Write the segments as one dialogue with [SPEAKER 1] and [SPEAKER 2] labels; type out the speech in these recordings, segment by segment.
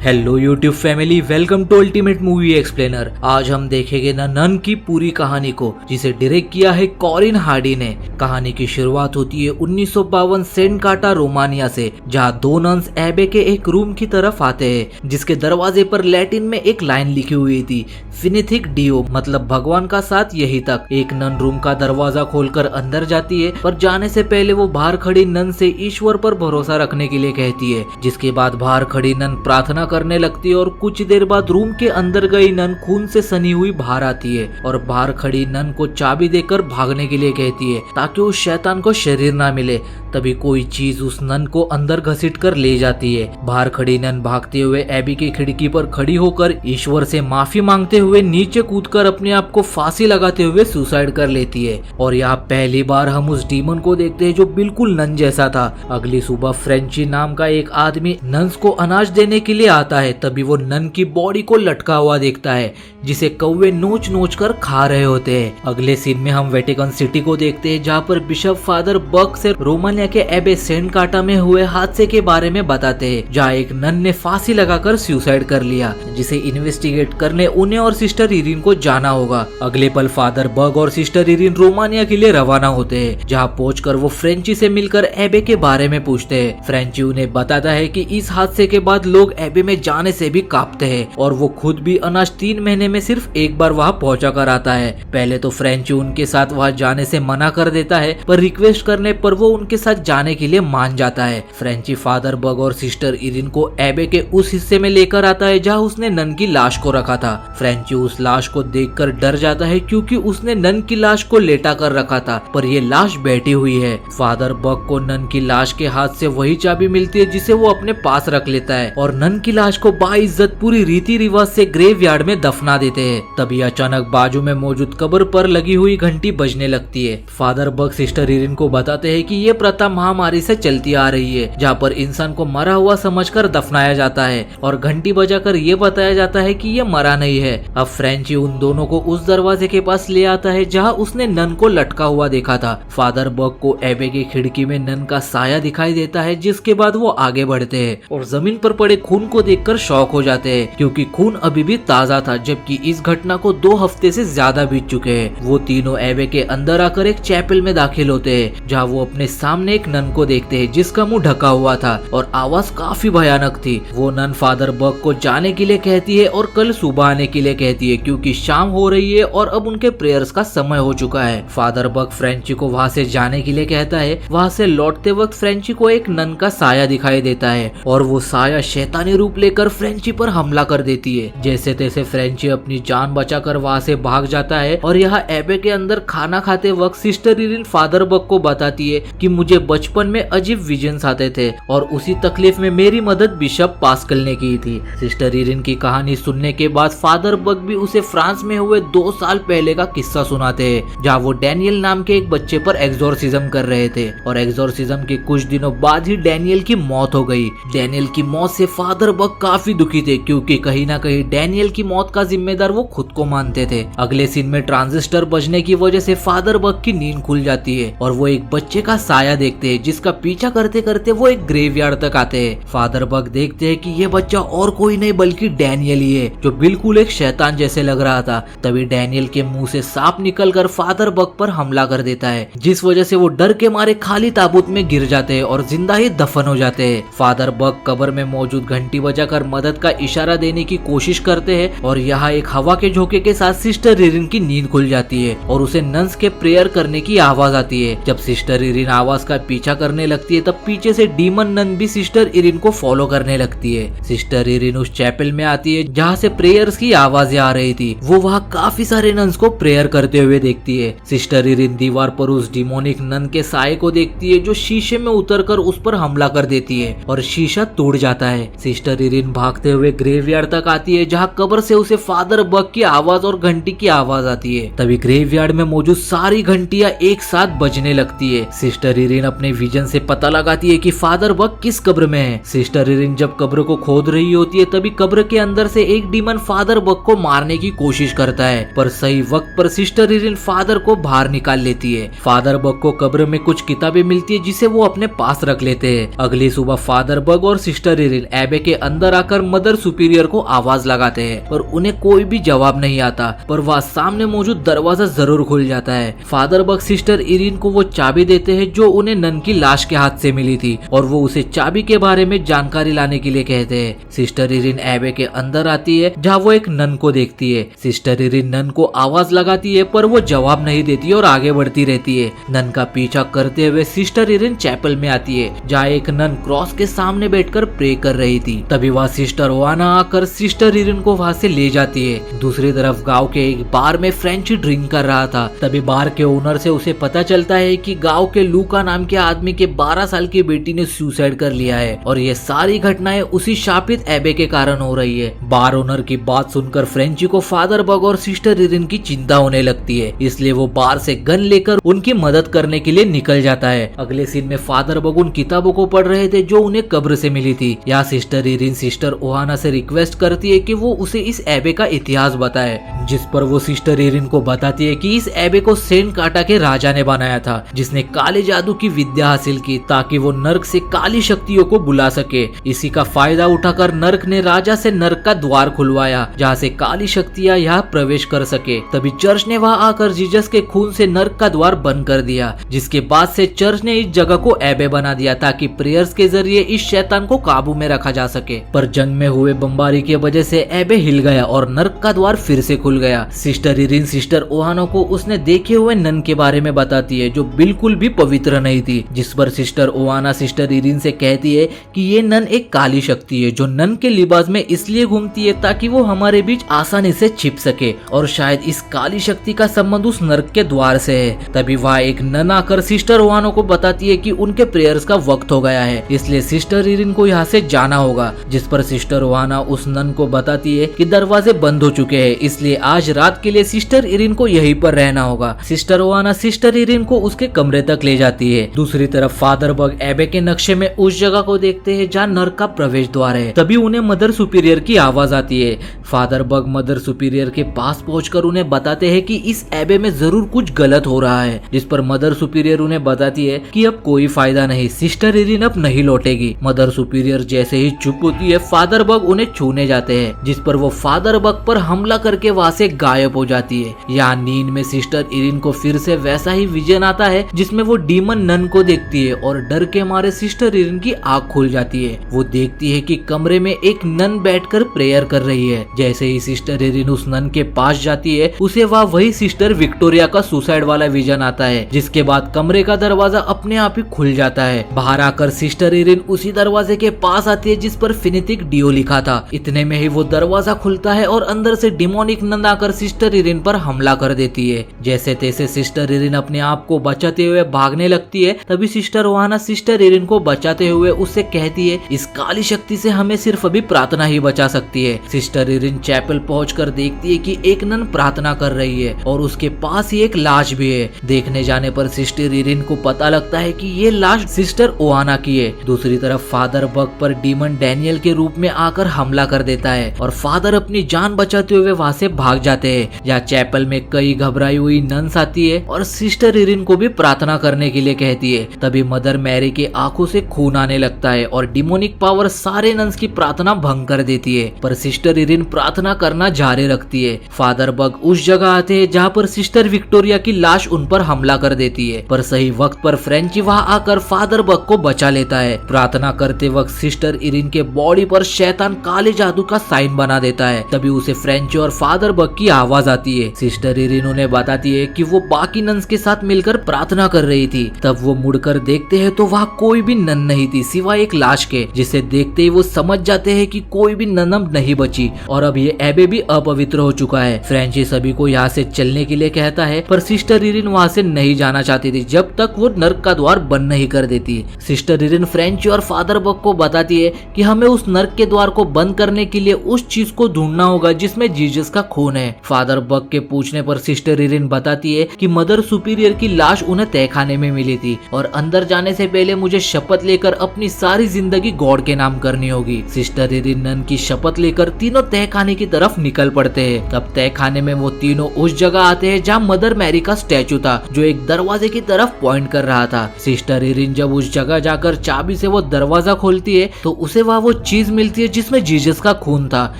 [SPEAKER 1] Hello YouTube family, welcome to ultimate movie explainer. आज हम देखेंगे नन की पूरी कहानी को, जिसे डायरेक्ट किया है कॉरिन हार्डी ने। कहानी की शुरुआत होती है 1952 सेंट काटा रोमानिया से, जहां दो नन्स एबे के एक रूम की तरफ आते हैं, जिसके दरवाजे पर लैटिन में एक लाइन लिखी हुई थी, फिनिथिक डियो, मतलब भगवान का साथ यही तक। एक नन रूम का दरवाजा खोलकर अंदर जाती है, पर जाने से पहले वो बाहर खड़ी नन से ईश्वर पर भरोसा रखने के लिए कहती है। जिसके बाद बाहर खड़ी नन प्रार्थना करने लगती है और कुछ देर बाद रूम के अंदर गई नन खून से सनी हुई बाहर आती है और बाहर खड़ी नन को चाबी देकर भागने के लिए कहती है, ताकि उस शैतान को शरीर ना मिले। तभी कोई चीज उस नन को अंदर घसीट कर ले जाती है। बाहर खड़ी नन भागते हुए एबी की खिड़की पर खड़ी होकर ईश्वर से माफी मांगते हुए नीचे कूदकर अपने आप को फांसी लगाते हुए सुसाइड कर लेती है। और यहाँ पहली बार हम उस डीमन को देखते हैं जो बिल्कुल नन जैसा था। अगली सुबह फ्रेंची नाम का एक आदमी नन्स को अनाज देने के लिए आता है। तभी वो नन की बॉडी को लटका हुआ देखता है, जिसे कौवे नोच नोच कर खा रहे होते हैं। अगले सीन में हम वेटिकन सिटी को देखते हैं, जहाँ पर बिशप फादर बक से रोमानिया के एबे सेंट काटा में हुए हादसे के बारे में बताते हैं, जहाँ एक नन ने फांसी लगाकर सुसाइड कर लिया, जिसे इन्वेस्टिगेट करने उन्हें और सिस्टर इरिन को जाना होगा। अगले पल फादर बग और सिस्टर इरिन रोमानिया के लिए रवाना होते हैं, जहाँ पहुंचकर वो फ्रेंची से मिलकर एबे के बारे में पूछते हैं। फ्रेंची उन्हें बताता है कि इस हादसे के बाद लोग एबे में जाने से भी कांपते हैं और वो खुद भी अनाज 3 महीने में सिर्फ एक बार वहाँ पहुंचा कर आता है। पहले तो फ्रेंची उनके साथ वहाँ जाने से मना कर देता है, पर रिक्वेस्ट करने पर वो उनके साथ जाने के लिए मान जाता है। फ्रेंची फादर बग और सिस्टर इरिन को एबे के उस हिस्से में लेकर आता है जहाँ उसने नन की लाश को रखा था। फ्रेंची उस लाश को देखकर डर जाता है, क्योंकि उसने नन की लाश को लेटा कर रखा था, पर ये लाश बैठी हुई है। फादर बग को नन की लाश के हाथ से वही चाबी मिलती है जिसे वो अपने पास रख लेता है और नन की लाश को बाइज्जत पूरी रीति रिवाज से ग्रेवयार्ड में दफना देते हैं। तभी अचानक बाजू में मौजूद कब्र पर लगी हुई घंटी बजने लगती है। फादर बग सिस्टर इरिन को बताते हैं कि ये प्रथा महामारी से चलती आ रही है, जहाँ पर इंसान को मरा हुआ समझकर दफनाया जाता है और घंटी बजाकर ये बताया जाता है कि ये मरा नहीं है। अब फ्रेंची उन दोनों को उस दरवाजे के पास ले आता है जहाँ उसने नन को लटका हुआ देखा था। फादर बग को एबे की खिड़की में नन का साया दिखाई देता है, जिसके बाद वो आगे बढ़ते हैं और जमीन पर पड़े खून को देखकर शॉक हो जाते हैं, क्योंकि खून अभी भी ताजा था, जबकि इस घटना को 2 हफ्ते से ज्यादा बीत चुके हैं। वो तीनों एबे के अंदर आकर एक चैपल में दाखिल होते हैं, जहाँ वो अपने सामने एक नन को देखते हैं जिसका मुंह ढका हुआ था और आवाज काफी भयानक थी। वो नन फादर बग को जाने के लिए कहती है और कल सुबह आने के लिए कहती है, क्योंकि शाम हो रही है और अब उनके प्रेयर्स का समय हो चुका है। फादर बग फ्रेंची को वहाँ से जाने के लिए कहता है। वहाँ से लौटते वक्त फ्रेंची को एक नन का साया दिखाई देता है और वो साया शैतानी रूप लेकर फ्रेंची पर हमला कर देती है। जैसे तैसे फ्रेंची अपनी जान बचाकर वहाँ से भाग जाता है और यहाँ एबे के अंदर खाना खाते वक्त सिस्टर इरिन फादर बग को बताती है कि मुझे बचपन में अजीब विजन्स आते थे और उसी तकलीफ में मेरी मदद बिशप पास्कल ने की थी। सिस्टर इरिन की कहानी सुनने के बाद फादर बग भी उसे फ्रांस में हुए 2 साल पहले का किस्सा सुनाते हैं, जहाँ वो डैनियल नाम के एक बच्चे पर एक्सोर्सिज्म कर रहे थे और एक्सोर्सिज्म के कुछ दिनों बाद ही डैनियल की मौत हो गई। डैनियल की मौत से फादर बग काफी दुखी थे, क्योंकि कहीं ना कहीं डैनियल की मौत का जिम्मेदार वो खुद को मानते थे। अगले सीन में ट्रांजिस्टर बजने की वजह से फादर बग की नींद खुल जाती है और वो एक बच्चे का साया देखते हैं, जिसका पीछा करते करते वो एक ग्रेवयार्ड तक आते हैं। फादर बग देखते हैं कि ये बच्चा और कोई नहीं बल्कि डैनियल ही है, जो बिल्कुल एक शैतान जैसे लग रहा था। तभी डैनियल के मुंह से सांप निकलकर फादर बग पर हमला कर देता है, जिस वजह से वो डर के मारे खाली ताबूत में गिर जाते हैं और जिंदा ही दफन हो जाते हैं। फादर बग कब्र में मौजूद घंटी बजाकर मदद का इशारा देने की कोशिश करते हैं और यहाँ एक हवा के झोंके के साथ सिस्टर इरिन की नींद खुल जाती है और उसे नन्स के प्रेयर करने की आवाज आती है। जब सिस्टर इरिन आवाज का पीछा करने लगती है, तब पीछे से डीमन नन भी सिस्टर इरिन को फॉलो करने लगती है। सिस्टर इरिन उस चैपल में आती है जहाँ से प्रेयर्स की आवाजें आ रही थी। वो वहाँ काफी सारे नन्स को प्रेयर करते हुए देखती है। सिस्टर इरिन दीवार पर उस डिमोनिक नन के साये को देखती है, जो शीशे में उतरकर उस पर हमला कर देती है और शीशा टूट जाता है। सिस्टर इरिन भागते हुए ग्रेवयार्ड तक आती है, जहाँ कब्र से उसे फादर बग की आवाज और घंटी की आवाज आती है। तभी ग्रेवयार्ड में मौजूद सारी घंटियां एक साथ बजने लगती है। सिस्टर इरिन अपने विजन से पता लगाती है कि फादर बग किस कब्र में है। सिस्टर इरिन जब कब्र को खोद रही होती है, तभी कब्र के अंदर से एक डीमन फादर बग को मारने की कोशिश करता है, पर सही वक्त पर सिस्टर इरिन फादर को बाहर निकाल लेती है। फादर बग को कब्र में कुछ किताबें मिलती है, जिसे वो अपने पास रख लेते हैं। अगली सुबह फादर बग और सिस्टर इरिन एबे के अंदर आकर मदर सुपीरियर को आवाज लगाते हैं पर उन्हें कोई भी जवाब नहीं आता, पर वह सामने मौजूद दरवाजा जरूर खुल जाता है। फादर बग सिस्टर इरिन को वो चाबी देते हैं जो उन्हें नन की लाश के हाथ से मिली थी और वो उसे चाबी के बारे में जानकारी लाने के लिए कहते हैं। सिस्टर इरिन एबे के अंदर आती है जहाँ वो एक नन को देखती है। सिस्टर इरिन नन को आवाज लगाती है पर वो जवाब नहीं देती और आगे बढ़ती रहती है। नन का पीछा करते हुए सिस्टर इरिन चैपल में आती है जहाँ एक नन क्रॉस के सामने बैठकर प्रे कर रही थी। तभी वह सिस्टर ओआना आकर सिस्टर इरिन को वहाँ से ले जाती है। दूसरी तरफ गांव के एक बार में फ्रेंची ड्रिंक कर रहा था। तभी बार के ओनर से उसे पता चलता है कि गांव के लूका नाम के आदमी के 12 साल की बेटी ने सुसाइड कर लिया है और ये सारी घटनाएं उसी शापित एबे के कारण हो रही है। बार ओनर की बात सुनकर फ्रेंची को फादर बग और सिस्टर इरिन की चिंता होने लगती है, इसलिए वो बार से गन लेकर उनकी मदद करने के लिए निकल जाता है। अगले सीन में फादर बग उन किताबों को पढ़ रहे थे जो उन्हें कब्र से मिली थी। यहाँ सिस्टर इरिन सिस्टर ओहाना से रिक्वेस्ट करती है कि वो उसे इस एबे का इतिहास बताए, जिस पर वो सिस्टर इरिन को बताती है कि इस एबे को सेंट काटा के राजा ने बनाया था जिसने काले जादू की विद्या हासिल की ताकि वो नर्क से काली शक्तियों को बुला सके। इसी का फायदा उठाकर नर्क ने राजा से नर्क का द्वार खुलवाया जहाँ से काली शक्तियाँ यहाँ प्रवेश कर सके। तभी चर्च ने वहाँ आकर जीसस के खून से नर्क का द्वार बंद कर दिया, जिसके बाद से चर्च ने इस जगह को एबे बना दिया ताकि प्रेयर्स के जरिए इस शैतान को काबू में रखा जा सके। पर जंग में हुए बमबारी की वजह से एबे हिल गया और नर्क का द्वार फिर से खुल गया। सिस्टर इरिन सिस्टर ओहाना को उसने देखे हुए नन के बारे में बताती है जो बिल्कुल भी पवित्र नहीं थी, जिस पर सिस्टर ओहाना सिस्टर इरिन से कहती है कि ये नन एक काली शक्ति है जो नन के लिबास में इसलिए घूमती है ताकि वो हमारे बीच आसानी से छिप सके और शायद इस काली शक्ति का संबंध उस नर्क के द्वार से है। तभी वहाँ एक नन आकर सिस्टर ओहाना को बताती है कि उनके प्रेयर्स का वक्त हो गया है, इसलिए सिस्टर इरिन को यहाँ से जाना होगा। जिस पर सिस्टर ओहाना उस नन को बताती है कि दरवाजे बंद हो चुके हैं, इसलिए आज रात के लिए सिस्टर इरिन को यहीं पर रहना होगा। सिस्टर ओहाना सिस्टर इरिन को उसके कमरे तक ले जाती है। दूसरी तरफ फादर बग एबे के नक्शे में उस जगह को देखते हैं जहाँ नर्क का प्रवेश द्वार है। तभी उन्हें मदर सुपीरियर की आवाज आती है। फादर बग मदर सुपीरियर के पास पहुंचकर उन्हें बताते हैं कि इस एबे में जरूर कुछ गलत हो रहा है, जिस पर मदर सुपीरियर उन्हें बताती है कि अब कोई फायदा नहीं, सिस्टर इरिन अब नहीं लौटेगी। मदर सुपीरियर जैसे ही चुप होती है फादर बग उन्हें छूने जाते हैं, जिस पर वो फादर बग पर हमला करके वहाँ से गायब हो जाती है। यहाँ नींद में सिस्टर इरिन को फिर से वैसा ही विजन आता है जिसमें वो डीमन नन को देखती है और डर के मारे सिस्टर इरिन की आँख खुल जाती है। वो देखती है कि कमरे में एक नन बैठकर प्रेयर कर रही है। जैसे ही सिस्टर इरिन उस नन के पास जाती है उसे वही सिस्टर विक्टोरिया का सुसाइड वाला विजन आता है, जिसके बाद कमरे का दरवाजा अपने आप ही खुल जाता है। बाहर आकर सिस्टर इरिन उसी दरवाजे के पास आती है जिस पर फिनिटिक डियो लिखा था। इतने में ही वो दरवाजा खुलता है और अंदर से डिमोनिक नन आकर सिस्टर इरिन पर हमला कर देती है। जैसे तैसे सिस्टर इरिन अपने आप को बचाते हुए भागने लगती है। तभी सिस्टर ओहाना सिस्टर इरिन को बचाते हुए उससे कहती है इस काली शक्ति से हमें सिर्फ अभी प्रार्थना ही बचा सकती है। सिस्टर इरिन चैपल पहुंचकर देखती है कि एक नन प्रार्थना कर रही है और उसके पास ही एक लाश भी है। देखने जाने पर सिस्टर इरिन को पता लगता है कि ये लाश सिस्टर ओहाना की है। दूसरी तरफ फादर बग पर डीमन डैनियल के रूप में आकर हमला कर देता है और फादर अपनी जान बचाते हुए वहाँ से भाग जाते हैं। यहाँ चैपल में कई घबराई हुई नन्स आती है और सिस्टर इरिन को भी प्रार्थना करने के लिए कहती है। तभी मदर मैरी के आंखों से खून आने लगता है और डिमोनिक पावर सारे नन्स की प्रार्थना भंग कर देती है, पर सिस्टर इरिन प्रार्थना करना जारी रखती है। फादर बग उस जगह आते हैं जहाँ पर सिस्टर विक्टोरिया की लाश उन पर हमला कर देती है, पर सही वक्त पर फ्रेंची वहाँ आकर फादर बग को बचा लेता है। प्रार्थना करते वक्त सिस्टर इरिन के बॉडी पर शैतान काले जादू का साइन बना देता है। तभी उसे फ्रेंची और फादर बग की आवाज आती है। सिस्टर इरिन उन्हें बताती है कि वो बाकी नन्स के साथ मिलकर प्रार्थना कर रही थी। तब वो मुड़कर देखते हैं तो वहाँ कोई भी नन नहीं थी सिवाय एक लाश के, जिसे देखते ही वो समझ जाते हैं कि कोई भी नन अब नहीं बची और अब ये एबे भी अपवित्र हो चुका है। फ्रेंची सभी को यहाँ से चलने के लिए कहता है, पर सिस्टर इरिन वहाँ से नहीं जाना चाहती थी जब तक वो नर्क का द्वार बंद नहीं कर देती। सिस्टर इरिन फ्रेंची और फादर बग को बताती है कि हमें उस नर्क के द्वार को बंद करने के लिए उस चीज को ढूंढना होगा जिसमें जीसस का खून है। फादर बग के पूछने पर सिस्टर इरिन बताती है कि मदर सुपीरियर की लाश उन्हें तहखाने में मिली थी और अंदर जाने से पहले मुझे शपथ लेकर अपनी सारी जिंदगी गॉड के नाम करनी होगी। सिस्टर इरिन नन की शपथ लेकर तीनों तहखाने की तरफ निकल पड़ते हैं। तब तहखाने में वो तीनों उस जगह आते हैं जहाँ मदर मैरी का स्टैचू था जो एक दरवाजे की तरफ पॉइंट कर रहा था। सिस्टर इरिन जब उस जगह जाकर चाबी से वो दरवाजा खोलती है तो उसे वहाँ वो चीज मिलती है जिसमें जीसस का खून था,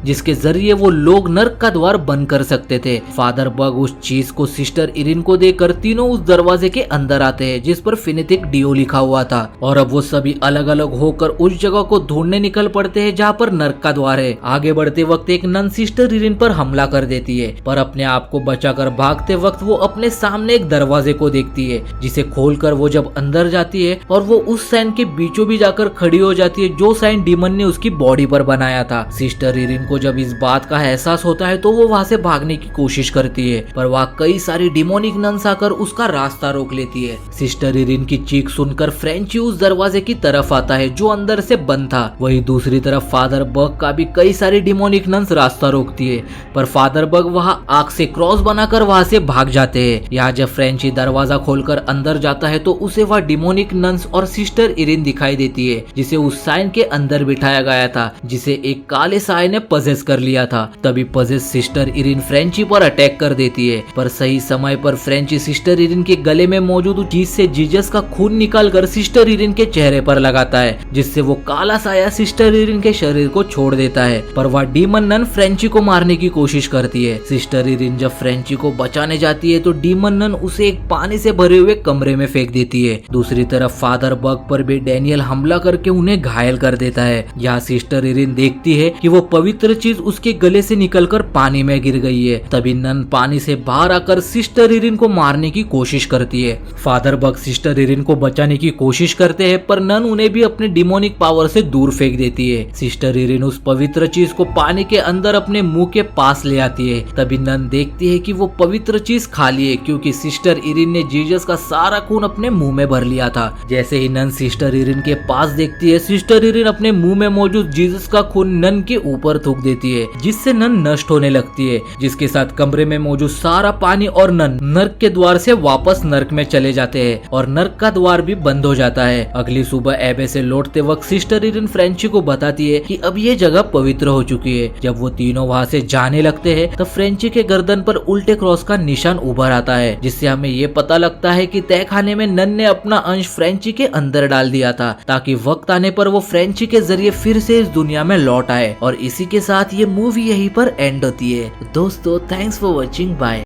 [SPEAKER 1] जिसके जरिए वो लोग नर्क का द्वार बंद कर सकते थे। फादर बग उस चीज को सिस्टर इरिन को देकर तीनों उस दरवाजे के अंदर आते हैं जिस पर फिनेटिक डियो लिखा हुआ था, और अब वो सभी अलग अलग होकर उस जगह को ढूंढने निकल पड़ते हैं जहाँ पर नर्क का द्वार है। आगे बढ़ते वक्त एक नन सिस्टर इरिन पर हमला कर देती है, पर अपने आप को बचाकर भागते वक्त वो अपने सामने एक दरवाजे को देखती है, जिसे खोलकर वो जब अंदर जाती है और वो उस साइन के बीचों बीच जाकर खड़ी हो जाती है जो साइन डीमन ने उसकी बॉडी पर बनाया था। सिस्टर इरिन को जब इस बात का एहसास होता है तो वो वहाँ से भागने की कोशिश करती है, पर वहाँ कई सारी डिमोनिक नन्स आकर उसका रास्ता रोक लेती है। सिस्टर इरिन की चीख सुनकर फ्रेंची उस दरवाजे की तरफ आता है जो अंदर से बंद था। वही दूसरी तरफ फादर बग का भी कई सारी डिमोनिक नन्स रास्ता रोकती है, पर फादर बग वहाँ आग से क्रॉस बनाकर वहाँ से भाग जाते हैं। यहाँ जब फ्रेंची दरवाजा खोलकर अंदर जाता है तो उसे वह डिमोनिक नन्स और सिस्टर इरिन दिखाई देती है, जिसे उस साइन के अंदर बिठाया गया था, जिसे एक काले साय ने पजेस कर लिया था। तभी पजेस सिस्टर इरिन फ्रेंची पर अटैक कर देती है, पर सही समय पर फ्रेंची सिस्टर इरिन के गले में मौजूद चीज से जीसस का खून निकालकर सिस्टर इरिन के चेहरे पर लगाता है, जिससे वो काला साया सिस्टर इरिन के शरीर को छोड़ देता है। पर वह डीमन नन फ्रेंची को मारने की कोशिश करती है। सिस्टर इरिन जब फ्रेंची को बचाने जाती है तो डीमन नन उसे एक पानी से भरे हुए कमरे में फेंक देती है। दूसरी तरफ फादर बग पर भी डैनियल हमला करके उन्हें घायल कर देता है। यहाँ सिस्टर इरिन देखती है कि वो पवित्र चीज उसके गले से निकलकर पानी में गिर गई है। तभी नन पानी से बाहर आकर सिस्टर इरिन को मारने की कोशिश करती है। फादर बग सिस्टर इरिन को बचाने की कोशिश करते हैं, पर नन उन्हें भी अपने डिमोनिक पावर से दूर फेंक देती है। सिस्टर इरिन उस पवित्र चीज को पानी के अंदर अपने मुंह के पास ले आती है। तभी नन देखती है कि वो पवित्र चीज खाली है, क्योंकि सिस्टर इरिन ने जीसस का सारा खून अपने मुंह में भर लिया था। जैसे ही नन सिस्टर इरिन के पास देखती है, सिस्टर इरिन अपने मुंह में मौजूद जीसस का खून नन के ऊपर थूक देती है, जिससे नन नष्ट होने लगती है, जिसके साथ कमरे में मौजूद सारा पानी और नन नर्क के द्वार से वापस नर्क में चले जाते हैं और नर्क का द्वार भी बंद हो जाता है। अगली सुबह एबे से लौटते वक्त सिस्टर इरिन फ्रेंची को बताती है कि अब ये जगह पवित्र हो चुकी है। जब वो तीनों वहाँ से जाने लगते हैं तब फ्रेंची के गर्दन पर उल्टे क्रॉस का निशान उभर आता है, जिससे हमें ये पता लगता है कि तहखाने में नन ने अपना अंश फ्रेंची के अंदर डाल दिया था, ताकि वक्त आने पर वो फ्रेंची के जरिए फिर से इस दुनिया में लौट आए। और इसी के साथ ये मूवी यहीं पर एंड होती है। दोस्तों, थैंक्स फॉर वॉचिंग, बाय।